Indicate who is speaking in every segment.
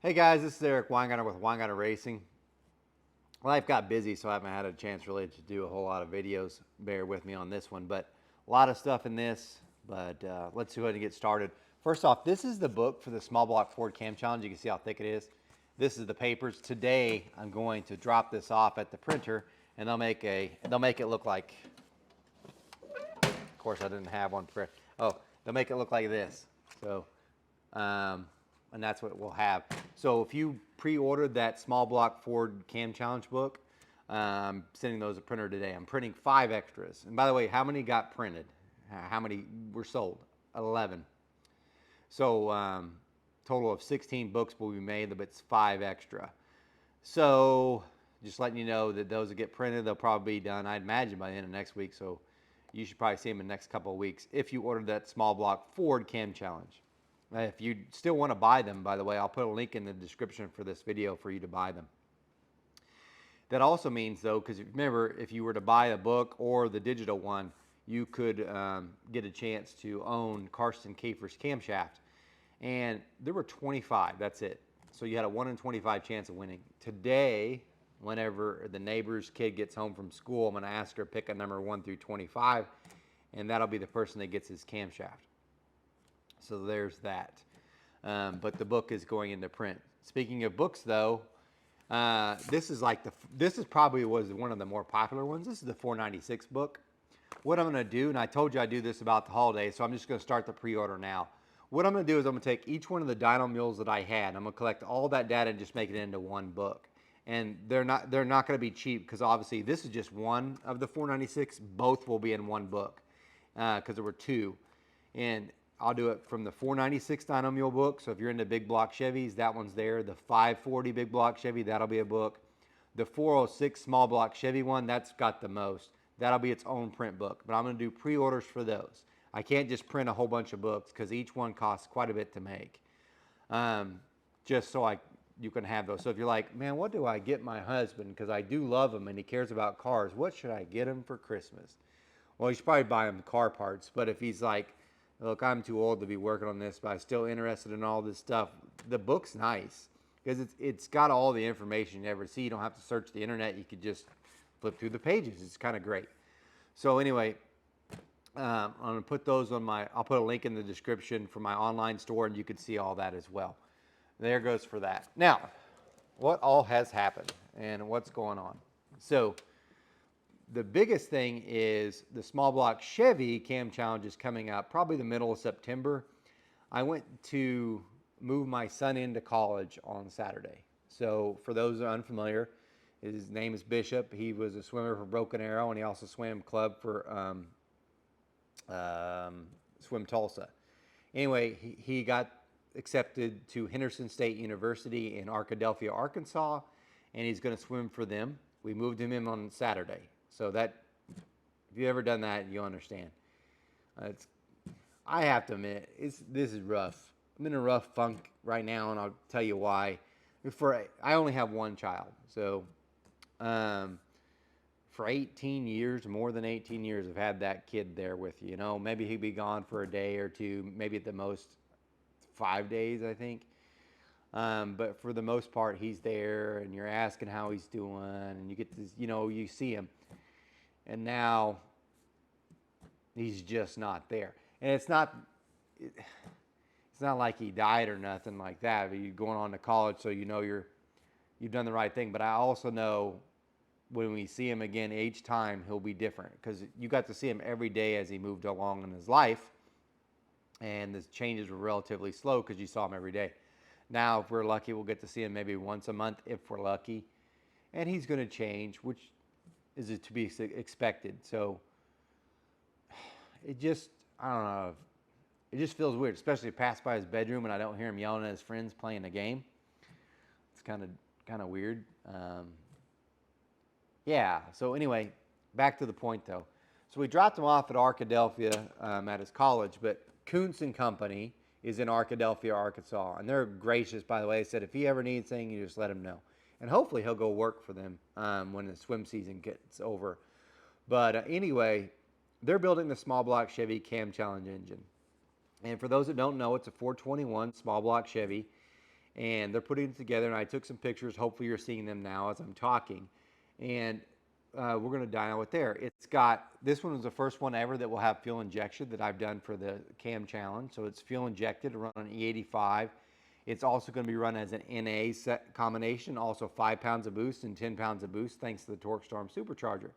Speaker 1: Hey guys, this is Eric Weingartner with Weingartner Racing. Life got busy, so I haven't had a chance really to do a whole lot of videos. Bear with me on this one, but a lot of stuff in this. But let's go ahead and get started. First off, this is the book for the Small Block Ford Cam Challenge. You can see how thick it is. This is the papers. Today, I'm going to drop this off at the printer, and they'll make it look like. Of course, I didn't have one prepared. Oh, they'll make it look like this. So. And that's what we'll have. So if you pre-ordered that Small Block Ford Cam Challenge book, I'm sending those to printer today. I'm printing 5 extras. And by the way, how many got printed? How many were sold? 11. So total of 16 books will be made, but it's 5 extra. So just letting you know that those that get printed, they'll probably be done, I'd imagine, by the end of next week. So you should probably see them in the next couple of weeks if you ordered that Small Block Ford Cam Challenge. If you still want to buy them, by the way, I'll put a link in the description for this video for you to buy them. That also means, though, because remember, if you were to buy a book or the digital one, you could get a chance to own Karsten Kafer's camshaft. And there were 25, that's it. So you had a 1 in 25 chance of winning. Today, whenever the neighbor's kid gets home from school, I'm going to ask her to pick a number 1 through 25, and that'll be the person that gets his camshaft. So there's that. But the book is going into print. Speaking of books, though, this is probably was one of the more popular ones. This is the 496 book. What I'm going to do, and I told you I'd do this about the holidays, so I'm just going to start the pre-order now. What I'm going to do is I'm going to take each one of the dyno mules that I had. I'm going to collect all that data and just make it into one book. And they're not going to be cheap because obviously this is just one of the 496. Both will be in one book because there were 2. And I'll do it from the 496 dyno mule book. So if you're into big block Chevys, that one's there. The 540 big block Chevy, that'll be a book. The 406 small block Chevy one, that's got the most. That'll be its own print book. But I'm going to do pre-orders for those. I can't just print a whole bunch of books because each one costs quite a bit to make. Just so you can have those. So if you're like, man, what do I get my husband? Because I do love him and he cares about cars. What should I get him for Christmas? Well, you should probably buy him car parts. But if he's like, look, I'm too old to be working on this, but I'm still interested in all this stuff. The book's nice because it's got all the information you ever see. You don't have to search the internet. You could just flip through the pages. It's kind of great. So anyway, I'm going to put those on I'll put a link in the description for my online store, and you can see all that as well. There goes for that. Now, what all has happened and what's going on? So the biggest thing is the small block Chevy Cam Challenge is coming up probably the middle of September. I went to move my son into college on Saturday. So for those that are unfamiliar, his name is Bishop. He was a swimmer for Broken Arrow, and he also swam club for Swim Tulsa. Anyway, he got accepted to Henderson State University in Arkadelphia, Arkansas, and he's going to swim for them. We moved him in on Saturday. So that, if you've ever done that, you'll understand. I have to admit, this is rough. I'm in a rough funk right now, and I'll tell you why. I only have one child, so for 18 years, more than 18 years, I've had that kid there with you. You know, maybe he'd be gone for a day or two, maybe at the most 5 days, I think. But for the most part, he's there, and you're asking how he's doing, and you get to, you see him. And now he's just not there. And it's not like he died or nothing like that. But you're going on to college, so you've done the right thing. But I also know when we see him again, each time he'll be different because you got to see him every day as he moved along in his life. And the changes were relatively slow because you saw him every day. Now, if we're lucky, we'll get to see him maybe once a month if we're lucky. And he's going to change, which is to be expected. So I don't know. It just feels weird, especially if I pass by his bedroom and I don't hear him yelling at his friends playing a game. It's kind of weird. Yeah. So anyway, back to the point though. So we dropped him off at Arkadelphia at his college, but Kuntz and Company is in Arkadelphia, Arkansas, and they're gracious, by the way. They said if he ever needs anything, you just let him know. And hopefully he'll go work for them when the swim season gets over. But anyway, they're building the small block Chevy Cam Challenge engine. And for those that don't know, it's a 421 small block Chevy. and they're putting it together. And I took some pictures. Hopefully, you're seeing them now as I'm talking. And we're going to dyno it there. It's got, this one was the first one ever that will have fuel injection that I've done for the cam challenge. So it's fuel injected to run on E85. It's also going to be run as an NA set combination, also 5 pounds of boost and 10 pounds of boost thanks to the TorqueStorm supercharger.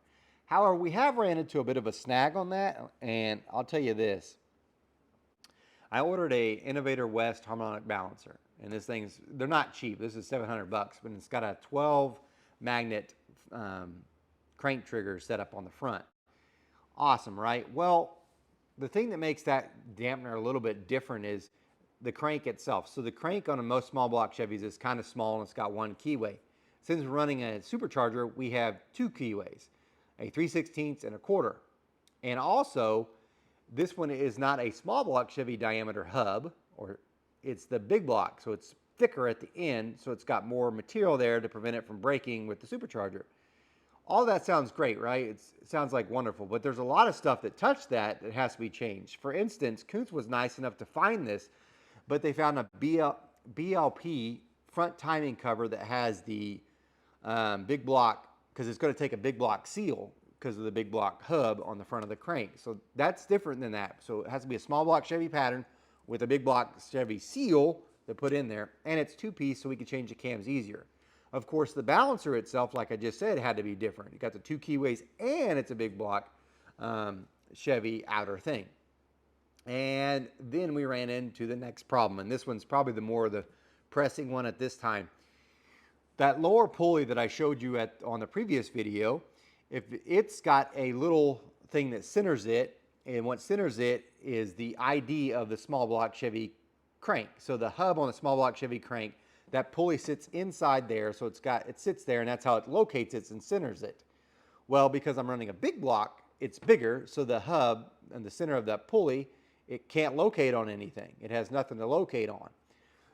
Speaker 1: However, we have ran into a bit of a snag on that, and I'll tell you this. I ordered a Innovator West harmonic balancer, and this thing's, they're not cheap. This is $700, but it's got a 12 magnet crank trigger set up on the front. Awesome, right? Well, the thing that makes that dampener a little bit different is the crank itself. So the crank on most small block Chevys is kind of small and it's got one keyway. Since we're running a supercharger, we have two keyways, a 3/16 and a quarter. And also, this one is not a small block Chevy diameter hub, or it's the big block, so it's thicker at the end, so it's got more material there to prevent it from breaking with the supercharger. All that sounds great, right? It sounds like wonderful, but there's a lot of stuff that touch that has to be changed. For instance, Kuntz was nice enough to find this, but they found a BLP front timing cover that has the big block, because it's going to take a big block seal because of the big block hub on the front of the crank. So that's different than that. So it has to be a small block Chevy pattern with a big block Chevy seal to put in there, and it's two-piece so we can change the cams easier. Of course, the balancer itself, like I just said, had to be different. You got the two keyways, and it's a big block Chevy outer thing. And then we ran into the next problem, and this one's probably the pressing one at this time. That lower pulley that I showed you on the previous video, if it's got a little thing that centers it, and what centers it is the ID of the small block Chevy crank. So the hub on the small block Chevy crank, that pulley sits inside there, so it sits there, and that's how it locates it and centers it. Well, because I'm running a big block, it's bigger, so the hub and the center of that pulley, it can't locate on anything. It has nothing to locate on.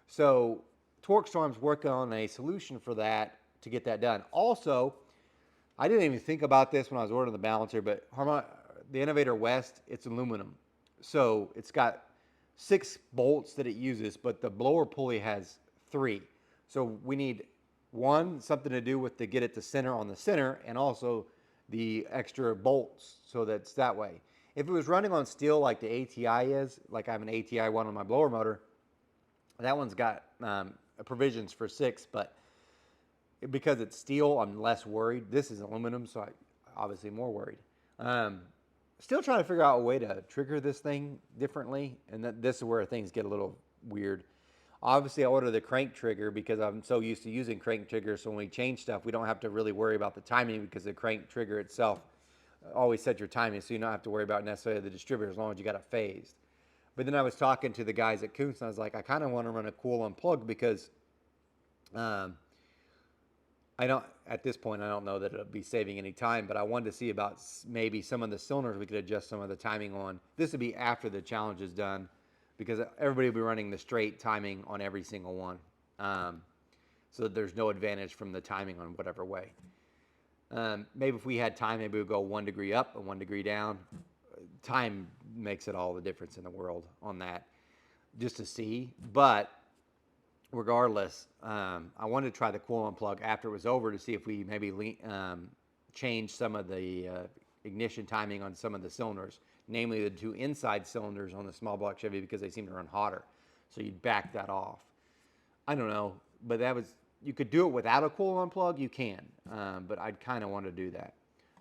Speaker 1: So TorqueStorm's working on a solution for that to get that done. Also, I didn't even think about this when I was ordering the balancer, but the Innovator West, it's aluminum. So it's got 6 bolts that it uses, but the blower pulley has 3. So we need something to do with to get it to center on the center, and also the extra bolts so that's that way. If it was running on steel like the ATI is, like I have an ATI one on my blower motor, that one's got provisions for 6, but because it's steel, I'm less worried. This is aluminum, so I'm obviously more worried. Still trying to figure out a way to trigger this thing differently, and this is where things get a little weird. Obviously, I ordered the crank trigger because I'm so used to using crank triggers, so when we change stuff, we don't have to really worry about the timing, because the crank trigger itself always sets your timing, so you don't have to worry about necessarily the distributor as long as you got it phased. But then I was talking to the guys at Kuntz, and I was like, I kind of want to run a cool unplug, because at this point, I don't know that it'll be saving any time, but I wanted to see about maybe some of the cylinders we could adjust some of the timing on. This would be after the challenge is done, because everybody will be running the straight timing on every single one. So that there's no advantage from the timing on whatever way. Maybe if we had time, maybe we'd go 1 degree up and 1 degree down. Time makes it all the difference in the world on that, just to see. But regardless, I wanted to try the cool unplug after it was over to see if we maybe change some of the ignition timing on some of the cylinders, namely the 2 inside cylinders on the small block Chevy, because they seem to run hotter. So you'd back that off. I don't know, but you could do it without a cool unplug. You can, but I'd kind of want to do that.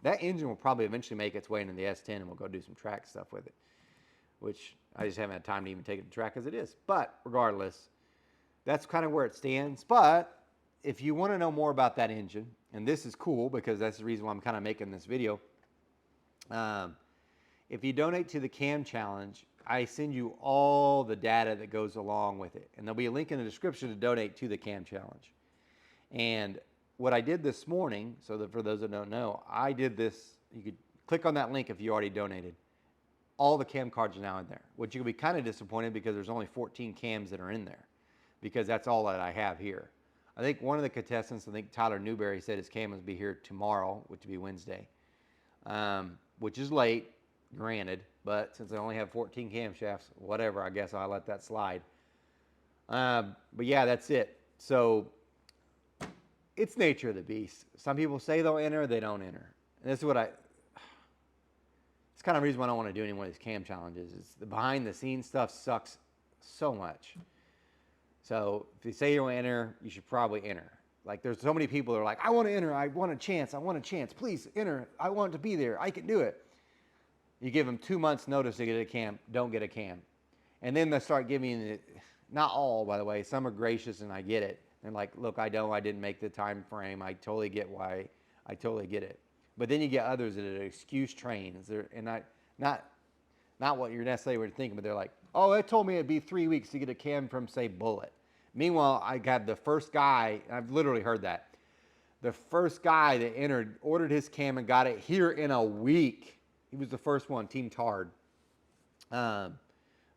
Speaker 1: That engine will probably eventually make its way into the S10, and we'll go do some track stuff with it, which I just haven't had time to even take it to track as it is. But regardless, that's kind of where it stands. But if you want to know more about that engine, and this is cool because that's the reason why I'm kind of making this video, if you donate to the Cam Challenge, I send you all the data that goes along with it. And there'll be a link in the description to donate to the Cam Challenge. And what I did this morning, so that for those that don't know, I did this. You could click on that link if you already donated. All the cam cards are now in there, which you'll be kind of disappointed because there's only 14 cams that are in there, because that's all that I have here. I think one of the contestants, Tyler Newberry, said his cam will be here tomorrow, which would be Wednesday, which is late, granted, but since I only have 14 camshafts, whatever, I guess I'll let that slide. But yeah, that's it. So it's nature of the beast. Some people say they'll enter, they don't enter. And this is what it's kind of the reason why I don't want to do any more of these cam challenges. Is the behind the scenes stuff sucks so much. So if you say you'll enter, you should probably enter. Like there's so many people that are like, I want to enter, I want a chance, please enter, I want to be there, I can do it. You give them 2 months notice to get a cam, don't get a cam. And then they start giving it, not all by the way, some are gracious and I get it. They're like, look, I didn't make the time frame, I totally get why, I totally get it. But then you get others that are excuse trains, and not what you're necessarily were thinking, but they're like, oh, they told me it'd be 3 weeks to get a cam from, say, Bullet. Meanwhile, I got the first guy, I've literally heard that. The first guy that entered, ordered his cam and got it here in a week. He was the first one, Team Tard. So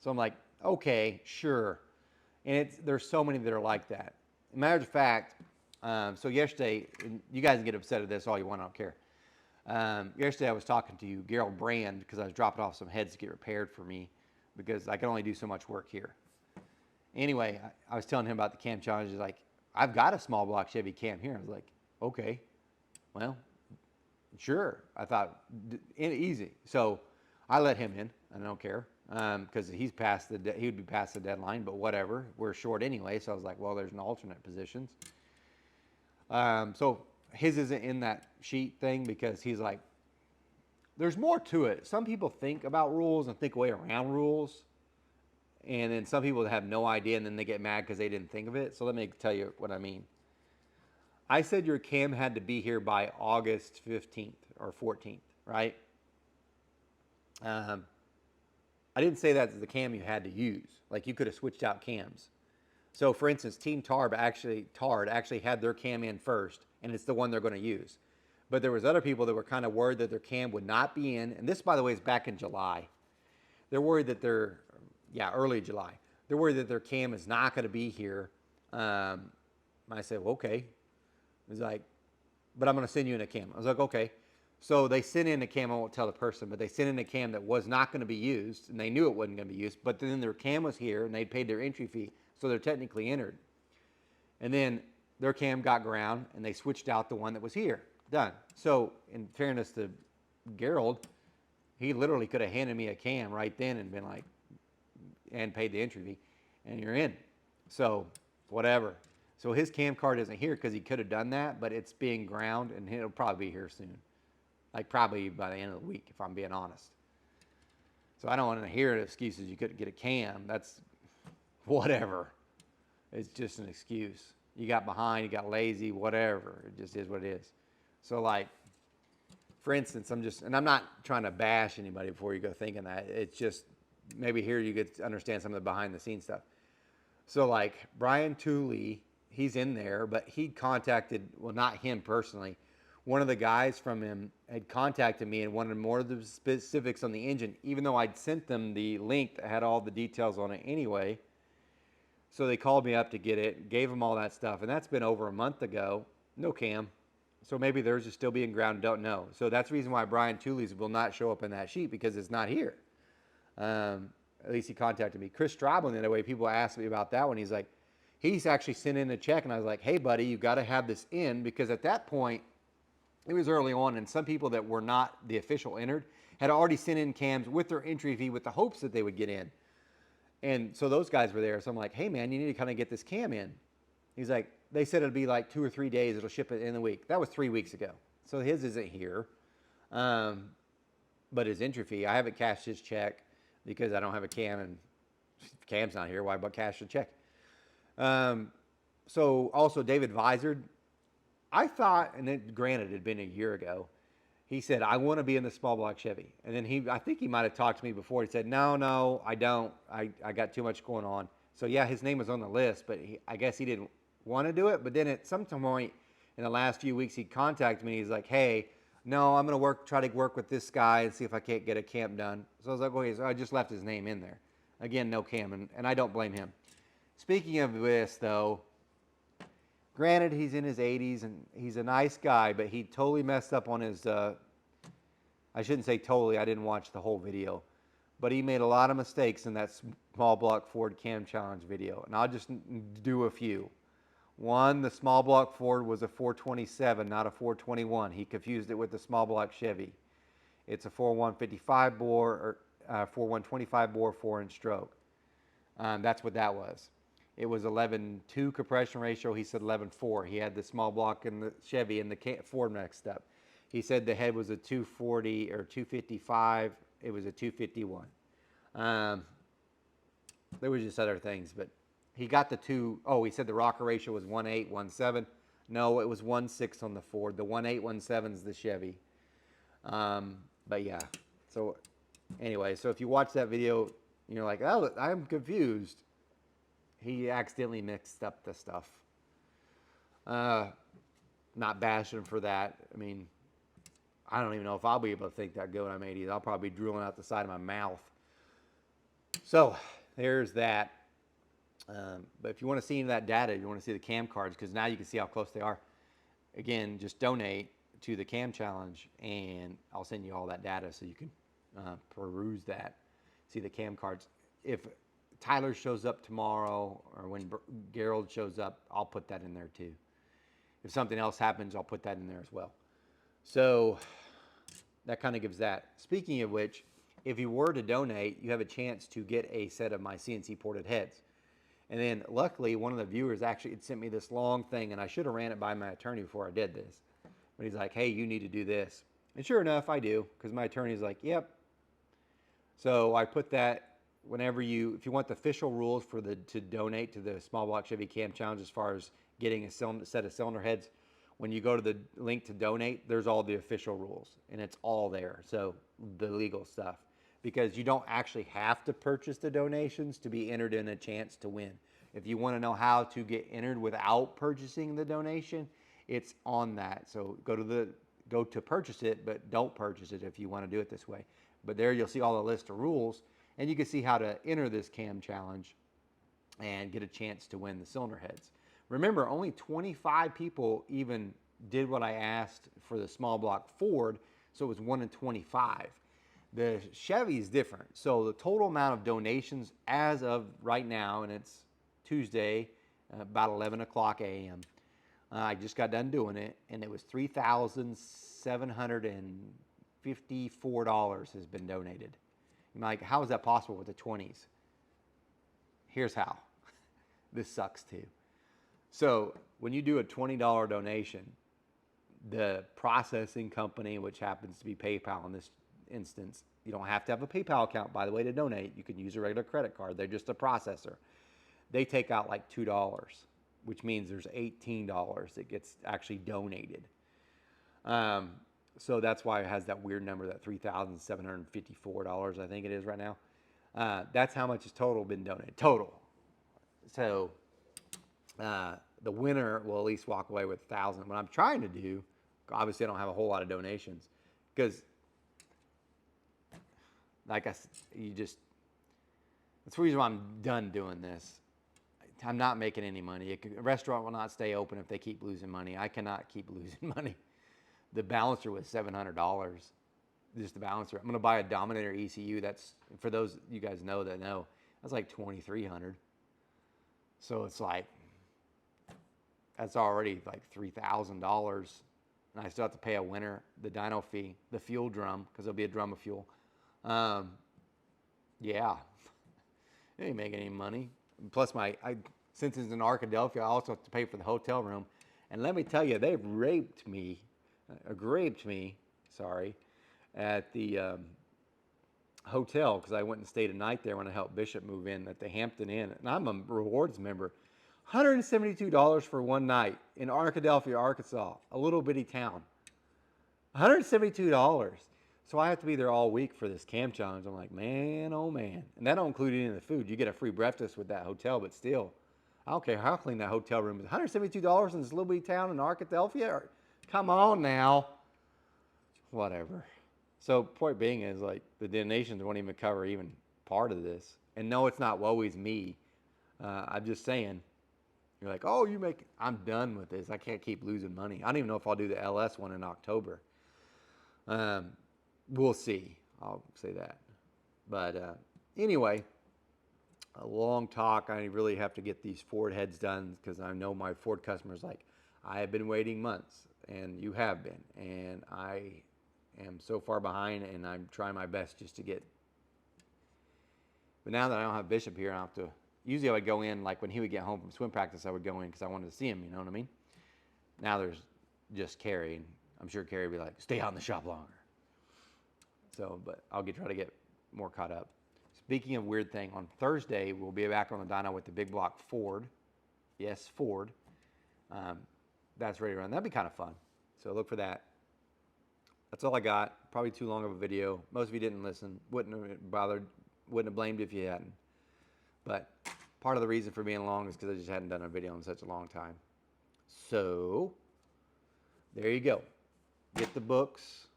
Speaker 1: I'm like, okay, sure. And there's so many that are like that. Matter of fact, so yesterday, and you guys can get upset at this all you want, I don't care. Yesterday I was talking to Gerald Brand because I was dropping off some heads to get repaired for me because I can only do so much work here. Anyway, I was telling him about the cam challenge. He's like, I've got a small block Chevy cam here. I was like, okay, well, sure. I thought, easy. So I let him in. I don't care because he would be past the deadline, but whatever. We're short anyway. So I was like, well, there's an alternate positions. So his isn't in that sheet thing because he's like, there's more to it. Some people think about rules and think way around rules. And then some people have no idea and then they get mad because they didn't think of it. So let me tell you what I mean. I said your cam had to be here by August 15th or 14th, right? I didn't say that's the cam you had to use. Like you could have switched out cams. So for instance, Team Tard actually had their cam in first, and it's the one they're going to use. But there was other people that were kind of worried that their cam would not be in. And this, by the way, is back in July. They're worried that early July. They're worried that their cam is not going to be here. I said, well, okay. He's like, but I'm going to send you in a cam. I was like, okay. So they sent in a cam, I won't tell the person, but they sent in a cam that was not going to be used, and they knew it wasn't going to be used, but then their cam was here, and they paid their entry fee, so they're technically entered. And then their cam got ground, and they switched out the one that was here. Done. So in fairness to Gerald, he literally could have handed me a cam right then and been like, and paid the entry fee, and you're in. So whatever. So his cam card isn't here because he could have done that, but it's being ground, and it'll probably be here soon. Like probably by the end of the week, if I'm being honest. So I don't want to hear excuses you couldn't get a cam. That's whatever. It's just an excuse. You got behind, you got lazy, whatever. It just is what it is. So like, for instance, I'm not trying to bash anybody before you go thinking that. It's just, maybe here you get to understand some of the behind the scenes stuff. So like Brian Tooley, he's in there, but he contacted, well, not him personally. One of the guys from him had contacted me and wanted more of the specifics on the engine, even though I'd sent them the link that had all the details on it anyway. So they called me up to get it, gave them all that stuff, and that's been over a month ago. No cam. So maybe theirs is still being ground, don't know. So that's the reason why Brian Tooley's will not show up in that sheet, because it's not here. At least he contacted me. Chris Straubling, the other way, people asked me about that one. He's like, he's actually sent in a check, and I was like, hey, buddy, you've got to have this in, because at that point, it was early on, and some people that were not the official entered had already sent in cams with their entry fee with the hopes that they would get in. And so those guys were there. So I'm like, hey, man, you need to kind of get this cam in. He's like, they said it'll be like 2 or 3 days. It'll ship it in the week. That was 3 weeks ago. So his isn't here. But his entry fee, I haven't cashed his check because I don't have a cam, and if cam's not here, why but cash the check? So also David Vizard, I thought, and then granted, it had been a year ago, he said, I want to be in the small block Chevy. And then I think he might have talked to me before. He said, no, I don't. I got too much going on. So yeah, his name was on the list, but I guess he didn't want to do it. But then at some point in the last few weeks, he contacted me. He's like, hey, no, I'm going to try to work with this guy and see if I can't get a cam done. So I was like, okay, so I just left his name in there. Again, no cam, and I don't blame him. Speaking of this, though, granted, he's in his 80s, and he's a nice guy, but he totally messed up on his, I shouldn't say totally, I didn't watch the whole video, but he made a lot of mistakes in that small block Ford Cam Challenge video, and I'll just do a few. One, the small block Ford was a 427, not a 421. He confused it with the small block Chevy. It's a 4155 bore or 4125 bore 4-inch stroke. That's what that was. It was 11.2 compression ratio. He said 11.4. He had the small block in the Chevy and the Ford mixed up. He said the head was a 240 or 255. It was a 251. There was just other things, but he got the two. Oh, he said the rocker ratio was 1.8, 1.7. No, it was 1.6 on the Ford. The 1.8, 1.7 is the Chevy. But yeah. So anyway, so if you watch that video, you're like, oh, I'm confused. He accidentally mixed up the stuff. Not bashing him for that. I mean, I don't even know if I'll be able to think that good when I'm 80. I'll probably be drooling out the side of my mouth. So there's that. But if you want to see that data, you want to see the cam cards, because now you can see how close they are. Again, just donate to the Cam Challenge, and I'll send you all that data so you can peruse that, see the cam cards. If Tyler shows up tomorrow, or when Gerald shows up, I'll put that in there too. If something else happens, I'll put that in there as well. So that kind of gives that. Speaking of which, if you were to donate, you have a chance to get a set of my CNC ported heads. And then luckily, one of the viewers actually had sent me this long thing, and I should have ran it by my attorney before I did this. But he's like, hey, you need to do this. And sure enough, I do, because my attorney's like, yep. So I put that whenever if you want the official rules to donate to the Small Block Chevy Cam Challenge as far as getting a set of cylinder heads, when you go to the link to donate, there's all the official rules, and it's all there. So the legal stuff, because you don't actually have to purchase the donations to be entered in a chance to win. If you want to know how to get entered without purchasing the donation, it's on that. So go to purchase it, but don't purchase it if you want to do it this way. But there you'll see all the list of rules, and you can see how to enter this Cam Challenge and get a chance to win the cylinder heads. Remember, only 25 people even did what I asked for the small block Ford, so it was 1 in 25. The Chevy is different. So the total amount of donations as of right now, and it's Tuesday, about 11 o'clock a.m., I just got done doing it, and it was $3,754 has been donated. I'm like, how is that possible with the 20s? Here's how. This sucks too. So when you do a $20 donation, the processing company, which happens to be PayPal in this instance, you don't have to have a PayPal account, by the way, to donate. You can use a regular credit card. They're just a processor. They take out like $2, which means there's $18 that gets actually donated. So that's why it has that weird number, that $3,754, I think it is right now. That's how much is total been donated. Total. So the winner will at least walk away with 1,000. What I'm trying to do, obviously I don't have a whole lot of donations, because like that's the reason why I'm done doing this. I'm not making any money. A restaurant will not stay open if they keep losing money. I cannot keep losing money. The balancer was $700, just the balancer. I'm going to buy a Dominator ECU. That's, for those you guys know, that's like $2,300. So it's like, that's already like $3,000. And I still have to pay a winner, the dyno fee, the fuel drum, because there'll be a drum of fuel. Yeah, it ain't making any money. Plus, since it's in Arkadelphia, I also have to pay for the hotel room. And let me tell you, they've raped me at the hotel, because I went and stayed a night there when I helped Bishop move in at the Hampton Inn. And I'm a rewards member. $172 for one night in Arkadelphia, Arkansas, a little bitty town. $172. So I have to be there all week for this Cam Challenge. I'm like, man, oh man. And that don't include any of the food. You get a free breakfast with that hotel, but still, I don't care how clean that hotel room is. $172 in this little bitty town in Arkadelphia? Come on now. Whatever. So point being is, like, the donations won't even cover even part of this. And no, it's not woe is me. I'm just saying, you're like, oh, I'm done with this. I can't keep losing money. I don't even know if I'll do the LS one in October. We'll see. I'll say that. But anyway, a long talk. I really have to get these Ford heads done because I know my Ford customers like, I have been waiting months, and you have been, and I am so far behind, and I'm trying my best just to get. But now that I don't have Bishop here, I have to. Usually I would go in like when he would get home from swim practice. I would go in because I wanted to see him. You know what I mean? Now there's just Carrie, and I'm sure Carrie would be like, stay out in the shop longer. So, but I'll try to get more caught up. Speaking of weird thing, on Thursday we'll be back on the dyno with the big block Ford. Yes, Ford. Um, that's ready to run. That'd be kind of fun. So look for that. That's all I got. Probably too long of a video. Most of you didn't listen. Wouldn't have bothered. Wouldn't have blamed you if you hadn't. But part of the reason for being long is because I just hadn't done a video in such a long time. So there you go. Get the books.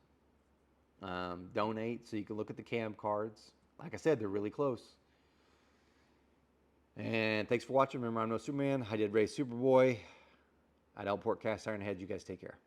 Speaker 1: Donate so you can look at the cam cards. Like I said, they're really close. And thanks for watching. Remember, I'm no Superman. I did race Superboy. I don't port cast iron heads. You guys take care.